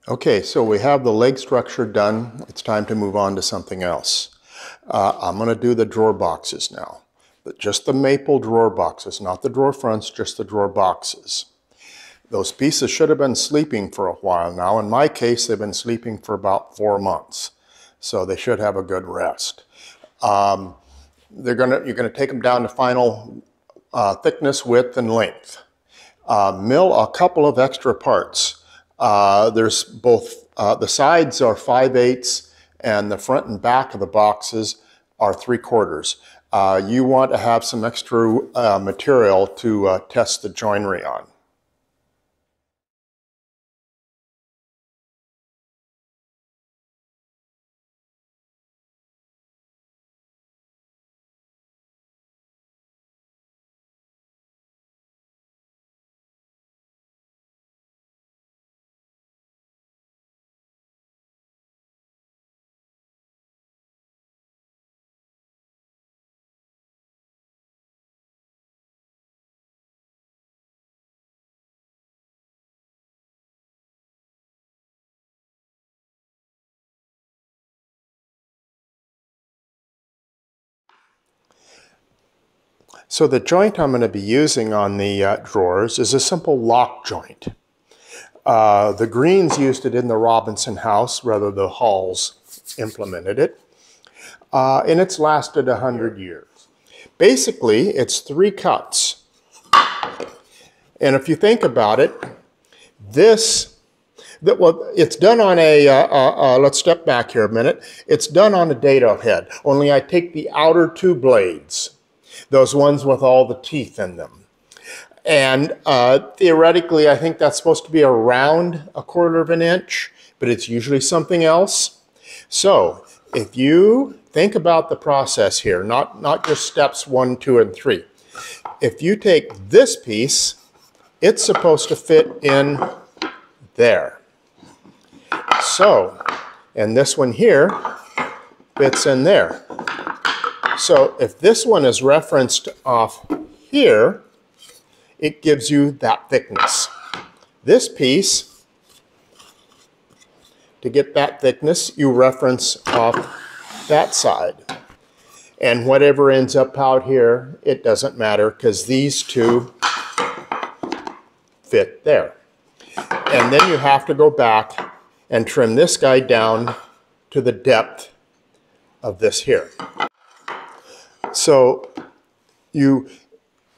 Okay, so we have the leg structure done. It's time to move on to something else. I'm going to do the drawer boxes now, but just the maple drawer boxes, not the drawer fronts, just the drawer boxes. Those pieces should have been sleeping for a while now. In my case, they've been sleeping for about 4 months, so they should have a good rest. You're going to take them down to final thickness, width, and length. Mill a couple of extra parts. There's both, the sides are 5/8 and the front and back of the boxes are 3/4. You want to have some extra material to test the joinery on. So the joint I'm going to be using on the drawers is a simple lock joint. The Greens used it in the Robinson house, rather the Halls implemented it, and it's lasted 100 years. Basically, it's 3 cuts. And if you think about it, it's done on a, let's step back here a minute. It's done on a dado head, only I take the outer 2 blades, those ones with all the teeth in them. And theoretically, I think that's supposed to be around 1/4 inch, but it's usually something else. So if you think about the process here, not just steps 1, 2, and 3. If you take this piece, it's supposed to fit in there. So, and this one here fits in there. So if this one is referenced off here, it gives you that thickness. This piece, to get that thickness, you reference off that side. And whatever ends up out here, it doesn't matter because these 2 fit there. And then you have to go back and trim this guy down to the depth of this here. So you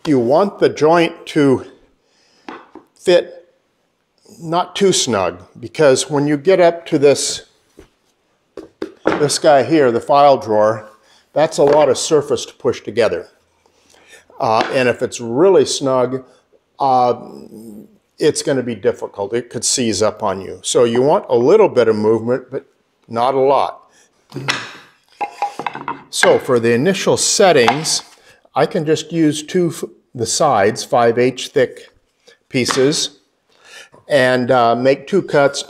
want the joint to fit not too snug, because when you get up to this guy here, the file drawer, that's a lot of surface to push together. And if it's really snug, it's going to be difficult. It could seize up on you. So you want a little bit of movement, but not a lot. So for the initial settings, I can just use the sides, 5/8 thick pieces, and make 2 cuts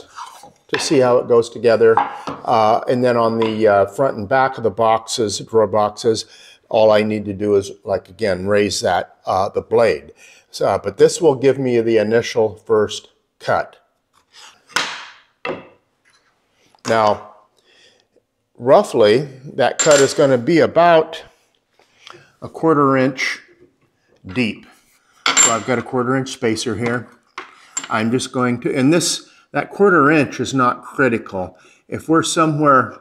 to see how it goes together. And then on the front and back of the boxes, drawer boxes, all I need to do is, like again, raise that, the blade. So, but this will give me the initial first cut. Now, roughly, that cut is going to be about 1/4 inch deep. So I've got a 1/4 inch spacer here. I'm just going to, and that 1/4 inch is not critical. If we're somewhere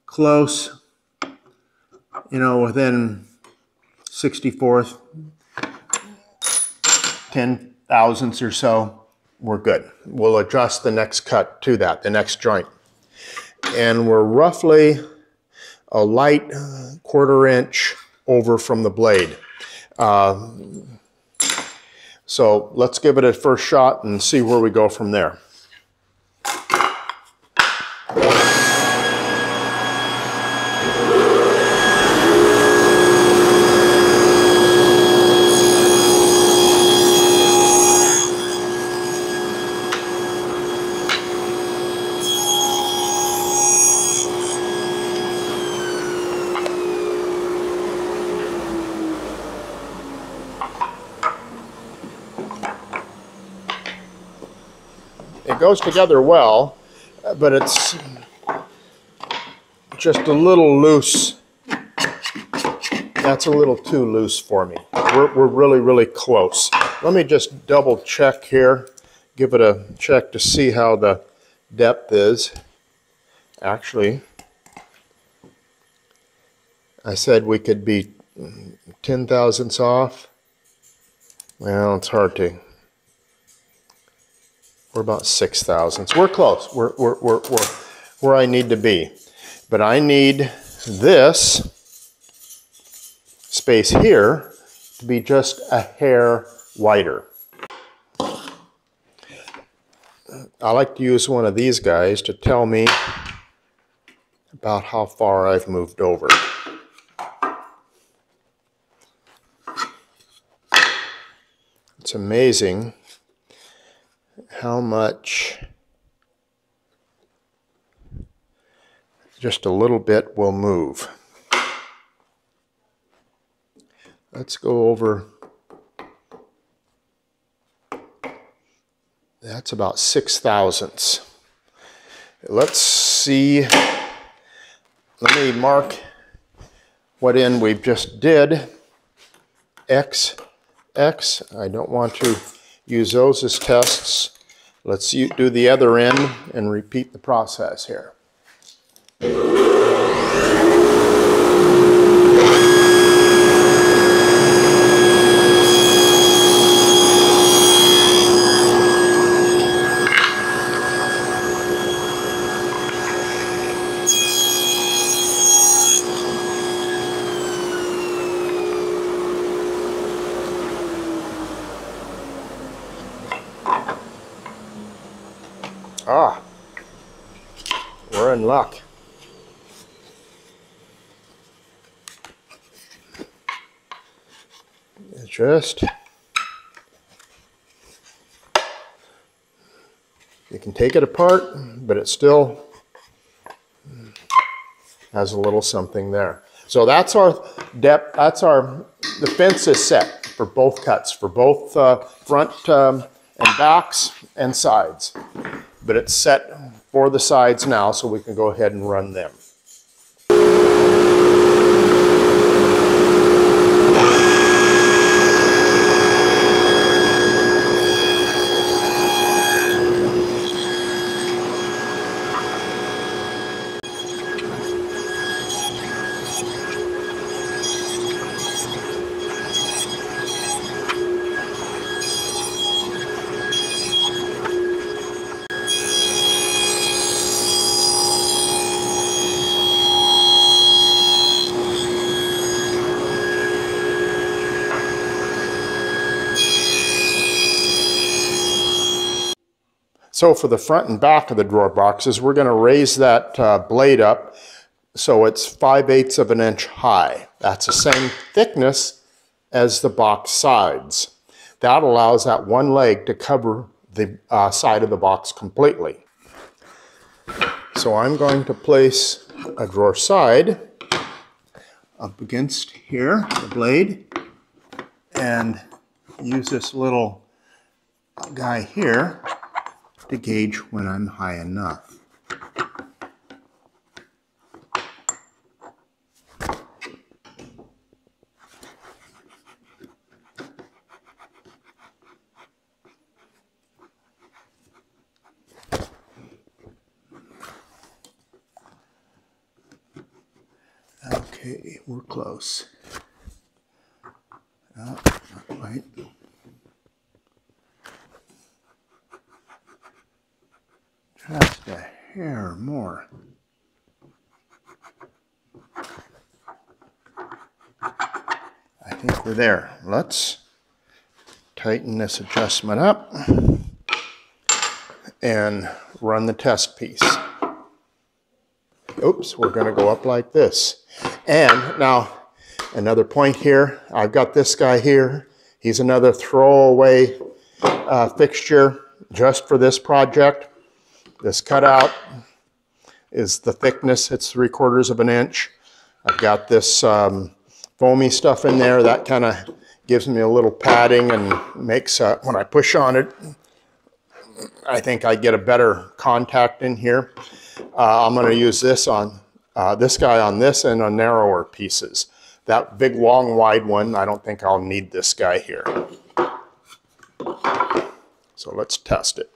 close, you know, within 64th, 10 thousandths or so, we're good. We'll adjust the next cut to that, the next joint. And we're roughly a light 1/4 inch over from the blade. So let's give it a first shot and see where we go from there. It goes together well, but it's just a little loose. That's a little too loose for me. We're really, really close. Let me just double check here. Give it a check to see how the depth is. Actually, I said we could be 10 thousandths off. Well, it's hard to. We're about 6 thousandths. We're close. We're where I need to be. But I need this space here to be just a hair wider. I like to use one of these guys to tell me about how far I've moved over. It's amazing how much just a little bit will move. Let's go over. That's about 6 thousandths. Let's see. Let me mark what end we've just did. X, X. I don't want to use those as tests. Let's do the other end and repeat the process here. Ah, we're in luck. It's just, you can take it apart, but it still has a little something there. So that's our depth, the fence is set for both cuts, for both front and backs and sides. But it's set for the sides now, so we can go ahead and run them. So for the front and back of the drawer boxes, we're going to raise that blade up so it's 5/8 of an inch high. That's the same thickness as the box sides. That allows that one leg to cover the side of the box completely. So I'm going to place a drawer side up against here, the blade, and use this little guy here to gauge when I'm high enough. Okay, we're close. Oh, not quite. Just a hair more. I think we're there. Let's tighten this adjustment up and run the test piece. Oops, we're going to go up like this. And now, another point here. I've got this guy here. He's another throwaway fixture just for this project. This cutout is the thickness. It's 3/4 of an inch. I've got this foamy stuff in there. That kind of gives me a little padding and makes, when I push on it, I think I get a better contact in here. I'm going to use this on this guy on this and on narrower pieces. That big, long, wide one, I don't think I'll need this guy here. So let's test it.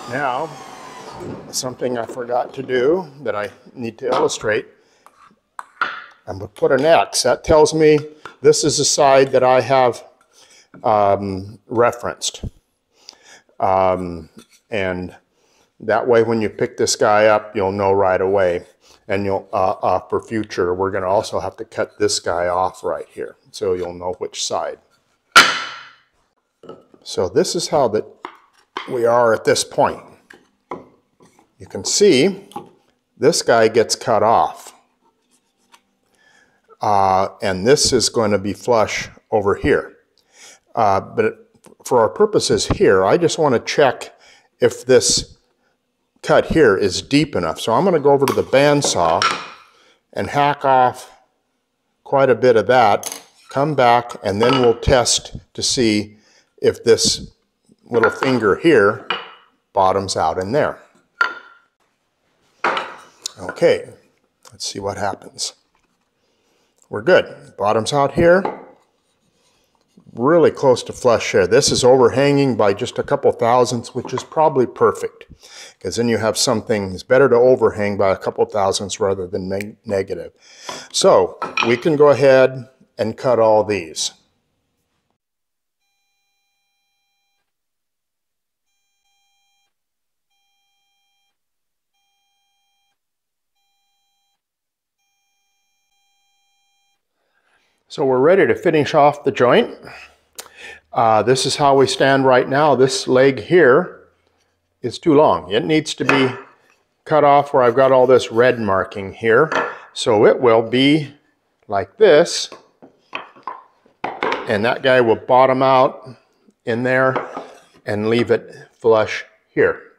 Now, something I forgot to do that I need to illustrate, I'm going to put an X. That tells me this is the side that I have referenced. And that way when you pick this guy up, you'll know right away. And you'll, for future, we're going to also have to cut this guy off right here, so you'll know which side. So this is how we are at this point. You can see this guy gets cut off. And this is going to be flush over here. But for our purposes here, I just want to check if this cut here is deep enough. So I'm going to go over to the bandsaw and hack off quite a bit of that, come back, and then we'll test to see if this little finger here bottoms out in there. Okay, let's see what happens. We're good. Bottoms out here. Really close to flush here. This is overhanging by just a couple thousandths, which is probably perfect, because then you have something. It's better to overhang by a couple thousandths rather than negative. So we can go ahead and cut all these. So we're ready to finish off the joint. This is how we stand right now. This leg here is too long. It needs to be cut off where I've got all this red marking here. So it will be like this. And that guy will bottom out in there and leave it flush here.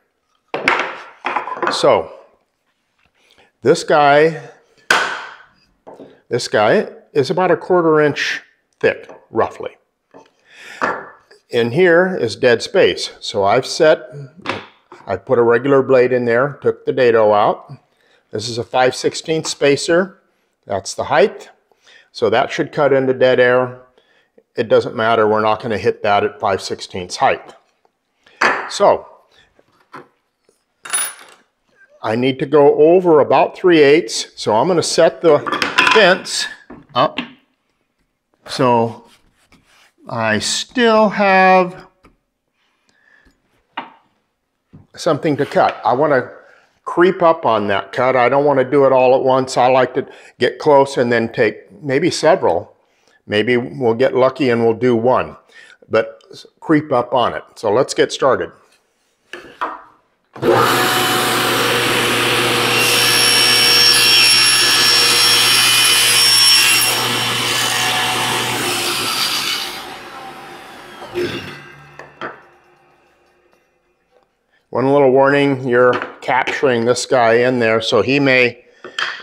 So this guy is about 1/4 inch thick, roughly. In here is dead space. So I put a regular blade in there, took the dado out. This is a 5/16 spacer. That's the height. So that should cut into dead air. It doesn't matter, we're not going to hit that at 5/16 height. So I need to go over about 3/8. So I'm going to set the fence up. So I still have something to cut. I want to creep up on that cut. I don't want to do it all at once. I like to get close and then take maybe several. Maybe we'll get lucky and we'll do one, but creep up on it. So let's get started. One little warning, you're capturing this guy in there, so he may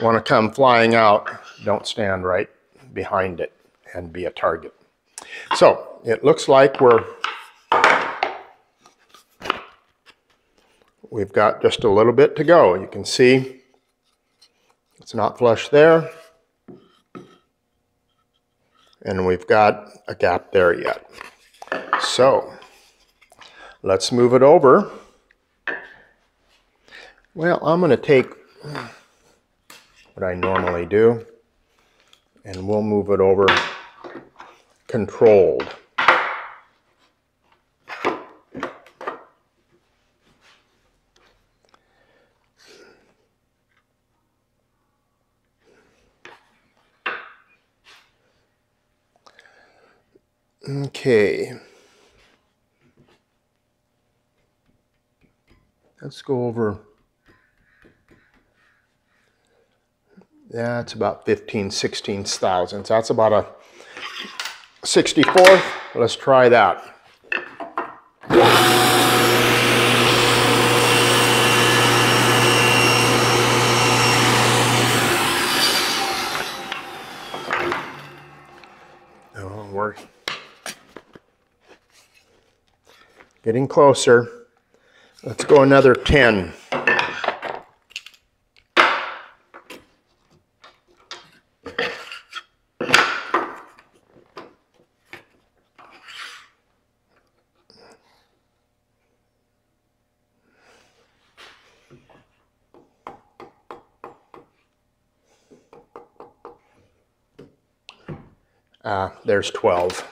want to come flying out. Don't stand right behind it and be a target. So it looks like we've got just a little bit to go. You can see it's not flush there, and we've got a gap there yet. So let's move it over. Well, I'm going to take what I normally do, and we'll move it over controlled. Okay. Let's go over. That's about 15/16 thousandths. That's about a 64th. Let's try that. Oh, we're getting closer. Let's go another 10. There's 12.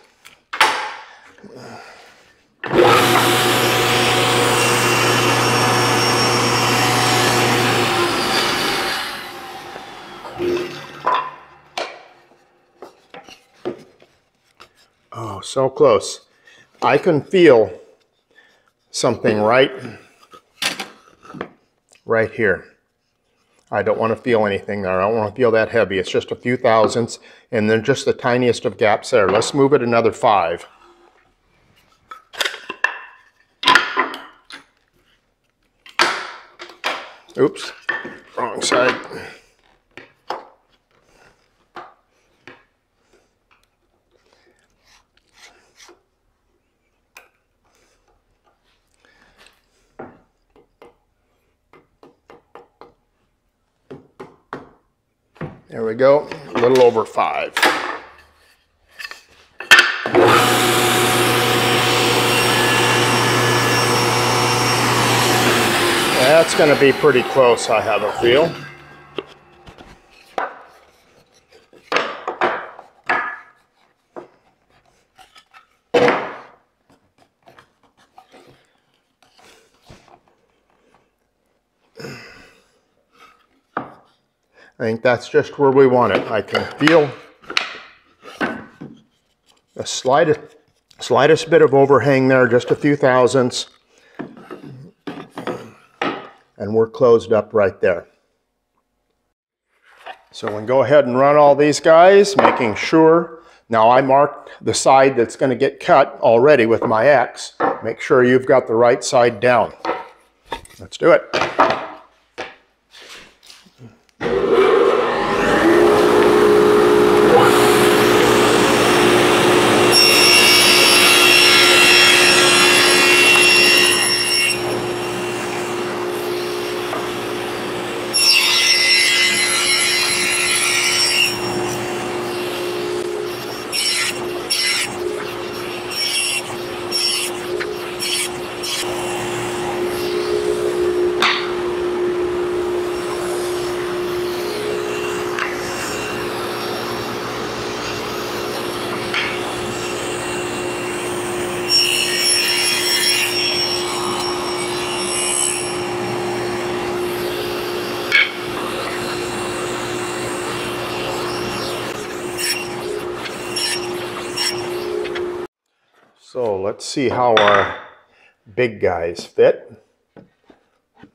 Oh, so close. I can feel something right here. I don't want to feel anything there. I don't want to feel that heavy. It's just a few thousandths, and then just the tiniest of gaps there. Let's move it another 5. Oops, wrong side. There we go, a little over 5. That's going to be pretty close, I have a feel. I think that's just where we want it. I can feel the slightest bit of overhang there, just a few thousandths. And we're closed up right there. So we can go ahead and run all these guys, making sure. Now I marked the side that's going to get cut already with my X. Make sure you've got the right side down. Let's do it. So let's see how our big guys fit,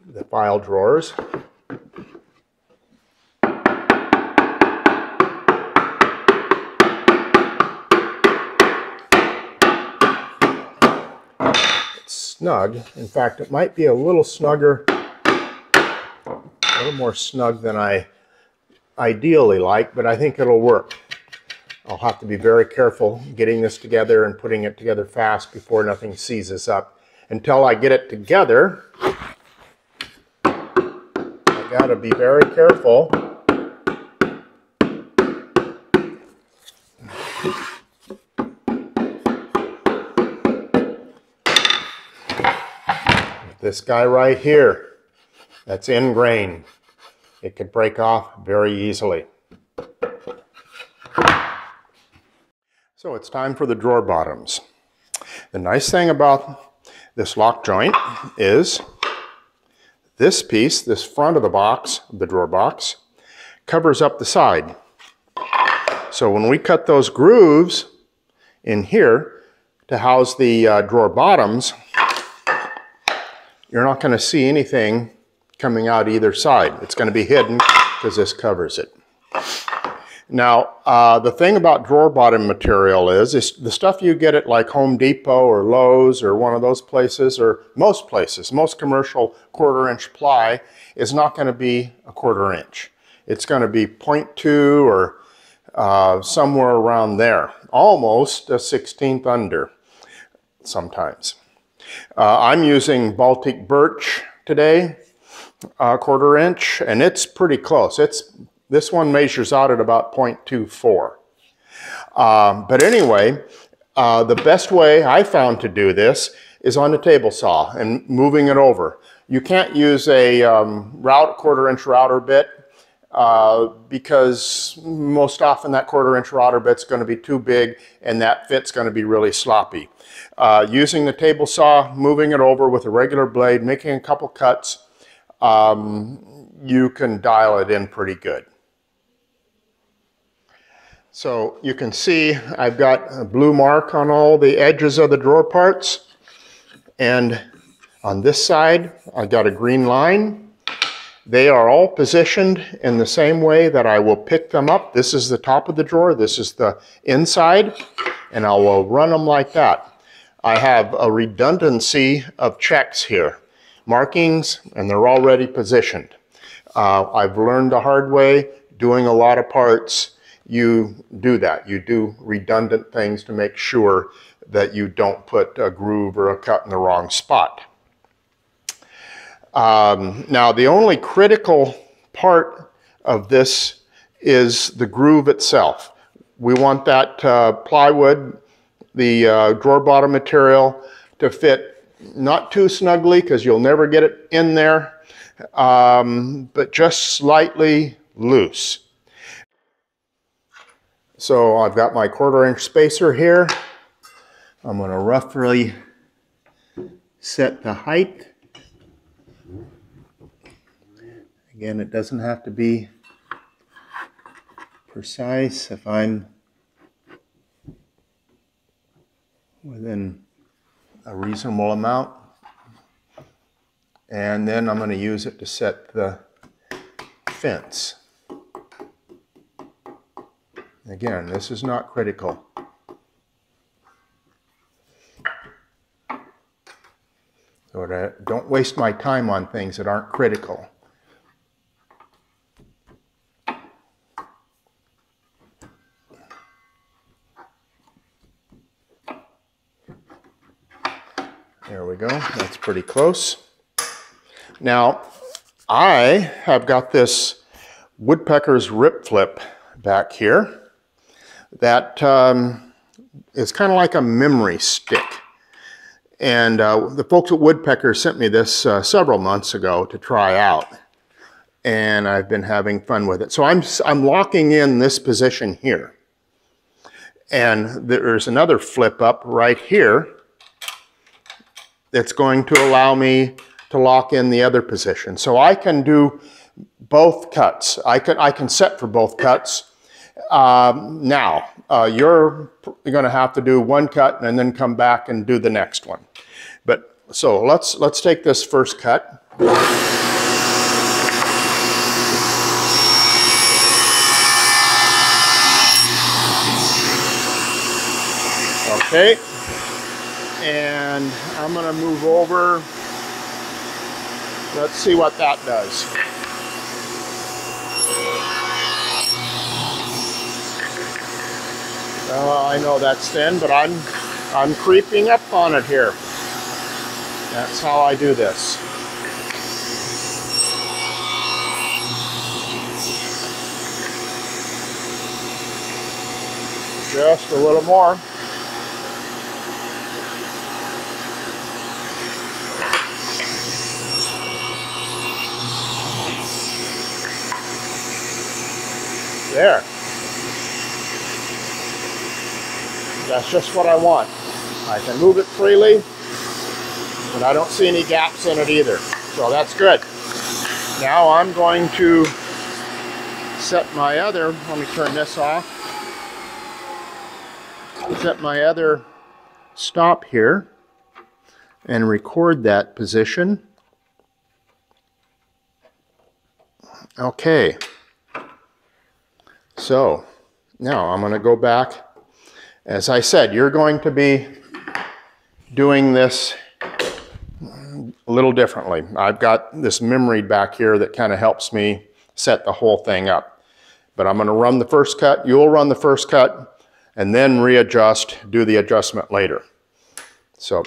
the file drawers. It's snug. In fact, it might be a little snugger, a little more snug than I ideally like, but I think it'll work. I'll have to be very careful getting this together and putting it together fast before nothing seizes up. Until I get it together, I gotta be very careful. This guy right here, that's ingrained. It could break off very easily. So it's time for the drawer bottoms. The nice thing about this lock joint is this piece, this front of the box, the drawer box, covers up the side. So when we cut those grooves in here to house the drawer bottoms, you're not going to see anything coming out either side. It's going to be hidden because this covers it. Now, the thing about drawer bottom material is the stuff you get at like Home Depot or Lowe's or one of those places, or most places, most commercial 1/4 inch ply is not going to be a 1/4 inch. It's going to be 0.2 or somewhere around there, almost a 1/16 under sometimes. I'm using Baltic birch today, 1/4 inch, and it's pretty close. This one measures out at about 0.24. But anyway, the best way I found to do this is on the table saw and moving it over. You can't use a 1/4 inch router bit because most often that 1/4 inch router bit's going to be too big and that fit's going to be really sloppy. Using the table saw, moving it over with a regular blade, making a couple cuts, you can dial it in pretty good. So you can see I've got a blue mark on all the edges of the drawer parts, and on this side I've got a green line. They are all positioned in the same way that I will pick them up. This is the top of the drawer, this is the inside, and I will run them like that. I have a redundancy of checks here, markings, and they're already positioned. I've learned the hard way doing a lot of parts. You do that. You do redundant things to make sure that you don't put a groove or a cut in the wrong spot. Now, the only critical part of this is the groove itself. We want that plywood, the drawer bottom material, to fit not too snugly because you'll never get it in there, but just slightly loose. So I've got my 1/4 inch spacer here. I'm going to roughly set the height. Again, it doesn't have to be precise if I'm within a reasonable amount. And then I'm going to use it to set the fence. Again, this is not critical. So don't waste my time on things that aren't critical. There we go, that's pretty close. Now, I have got this woodpecker's rip flip back here that is kind of like a memory stick. And the folks at Woodpecker sent me this several months ago to try out. And I've been having fun with it. So I'm locking in this position here. And there's another flip up right here that's going to allow me to lock in the other position. So I can do both cuts. I can set for both cuts. Now, you're going to have to do one cut and then come back and do the next one. But so let's take this first cut. Okay, and I'm going to move over. Let's see what that does. I know that's thin, but I'm creeping up on it here. That's how I do this. Just a little more. There. That's just what I want. I can move it freely, but I don't see any gaps in it either. So that's good. Now I'm going to set my other, let me turn this off, set my other stop here and record that position. Okay. So Now I'm going to go back. As I said, you're going to be doing this a little differently. I've got this memory back here that kind of helps me set the whole thing up. But I'm going to run the first cut, you'll run the first cut, and then readjust, do the adjustment later. So.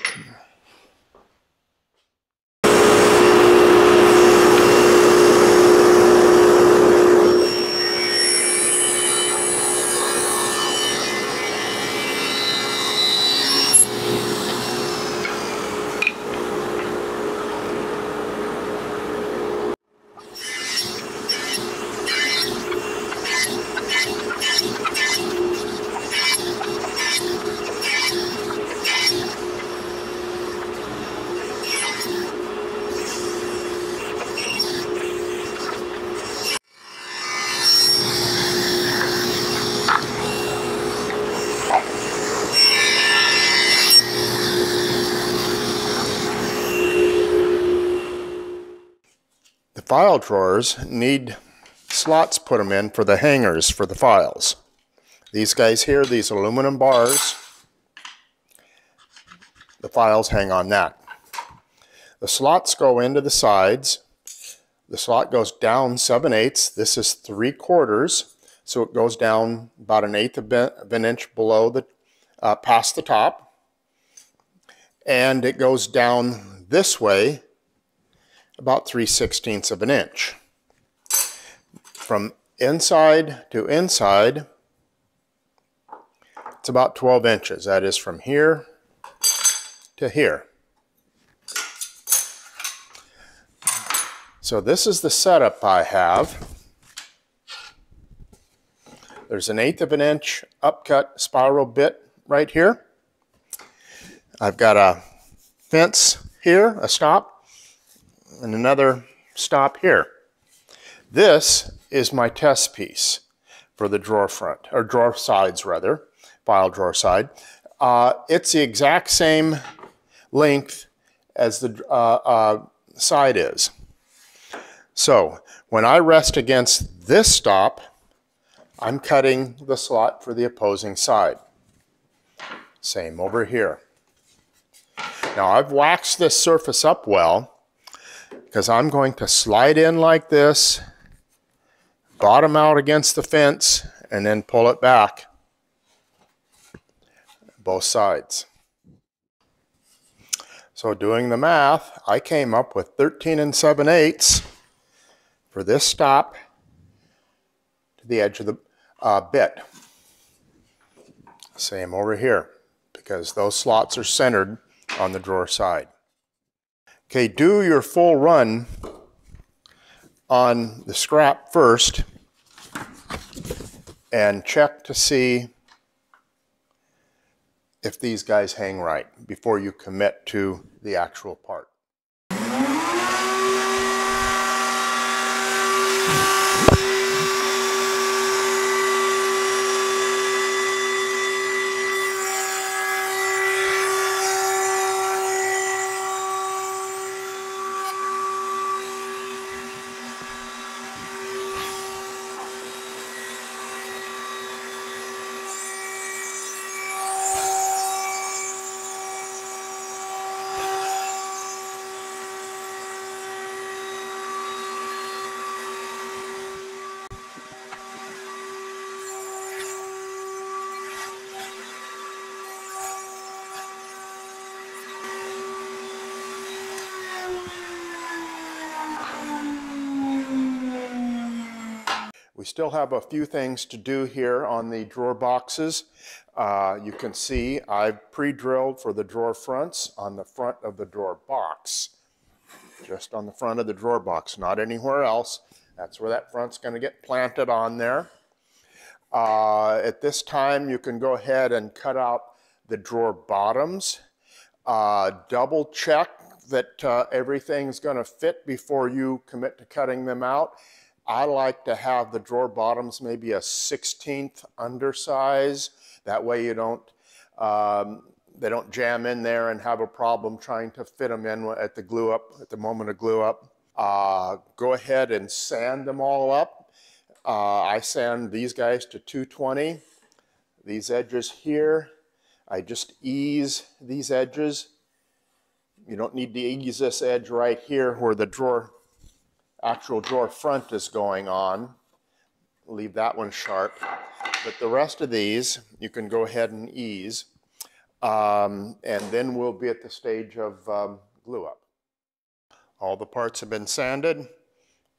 The file drawers need slots put them in for the hangers for the files. These guys here, these aluminum bars, the files hang on that. The slots go into the sides. The slot goes down 7/8. This is 3/4, so it goes down about 1/8 of an inch below the, past the top. And it goes down this way about 3/16 of an inch. From inside to inside, it's about 12 inches. That is from here to here. So this is the setup I have. There's 1/8 of an inch upcut spiral bit right here. I've got a fence here, a stop, and another stop here. This is my test piece for the drawer front, or drawer sides rather, file drawer side. It's the exact same length as the side is. So when I rest against this stop, I'm cutting the slot for the opposing side. Same over here. Now I've waxed this surface up well because I'm going to slide in like this, bottom out against the fence, and then pull it back both sides. So doing the math, I came up with 13 7/8 for this stop to the edge of the bit. Same over here, because those slots are centered on the drawer side. Okay, do your full run on the scrap first and check to see if these guys hang right before you commit to the actual part. We still have a few things to do here on the drawer boxes. You can see I've pre-drilled for the drawer fronts on the front of the drawer box. Just on the front of the drawer box, not anywhere else. That's where that front's going to get planted on there. At this time, you can go ahead and cut out the drawer bottoms. Double check that everything's going to fit before you commit to cutting them out. I like to have the drawer bottoms maybe a 1/16 undersize. That way you don't, they don't jam in there and have a problem trying to fit them in at the glue up, at the moment of glue up. Go ahead and sand them all up. I sand these guys to 220. These edges here, I just ease these edges. You don't need to ease this edge right here where the actual drawer front is going on. Leave that one sharp. But the rest of these, you can go ahead and ease. And then we'll be at the stage of glue up. All the parts have been sanded.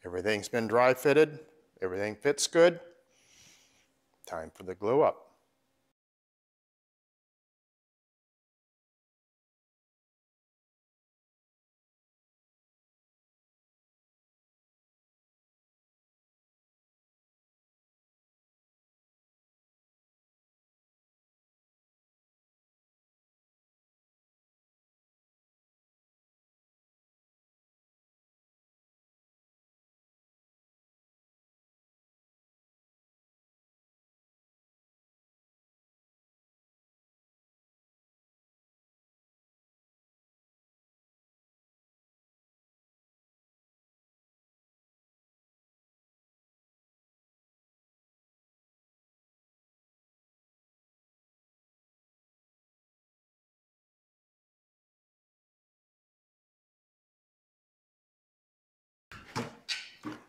Everything's been dry fitted. Everything fits good. Time for the glue up.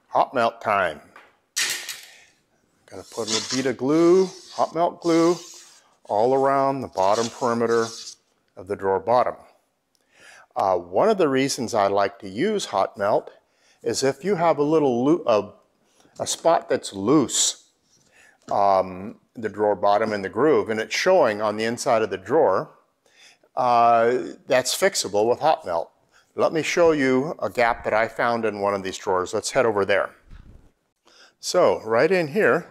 Hot melt time. Gonna put a little bead of glue, hot melt glue, all around the bottom perimeter of the drawer bottom. One of the reasons I like to use hot melt is if you have a spot that's loose, the drawer bottom and the groove, and it's showing on the inside of the drawer, that's fixable with hot melt. Let me show you a gap that I found in one of these drawers. Let's head over there. So right in here,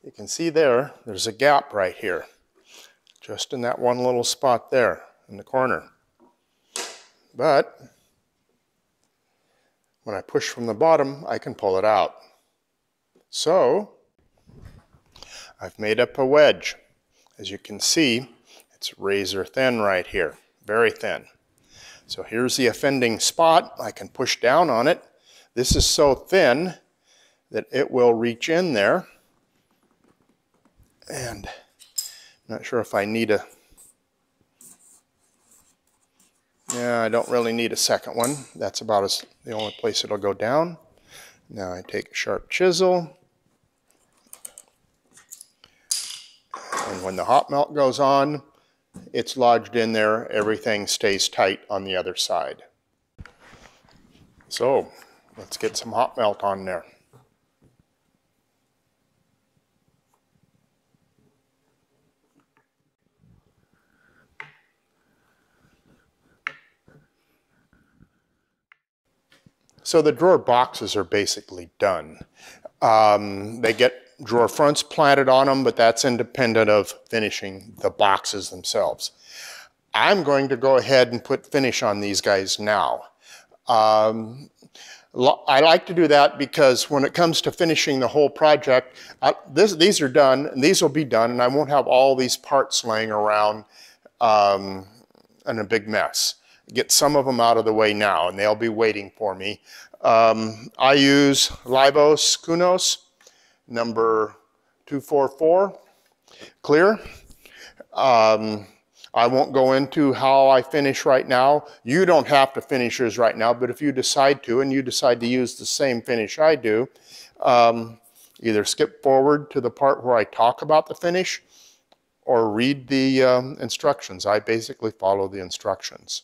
you can see there's a gap right here, just in that one little spot there in the corner. But when I push from the bottom, I can pull it out. So I've made up a wedge. As you can see, it's razor thin right here, very thin. So here's the offending spot. I can push down on it. This is so thin that it will reach in there. And I'm not sure if I need I don't really need a second one. That's about the only place it'll go down. Now I take a sharp chisel. And when the hot melt goes on, it's lodged in there. Everything stays tight on the other side. So let's get some hot melt on there. So the drawer boxes are basically done. They get drawer fronts planted on them, but that's independent of finishing the boxes themselves. I'm going to go ahead and put finish on these guys now. I like to do that because when it comes to finishing the whole project, these are done, and these will be done, and I won't have all these parts laying around in a big mess. Get some of them out of the way now, and they'll be waiting for me. I use Livos Kunos number 244 clear. I won't go into how I finish right now. You don't have to finish yours right now, but if you decide to, and you decide to use the same finish I do, either skip forward to the part where I talk about the finish or read the instructions. I basically follow the instructions.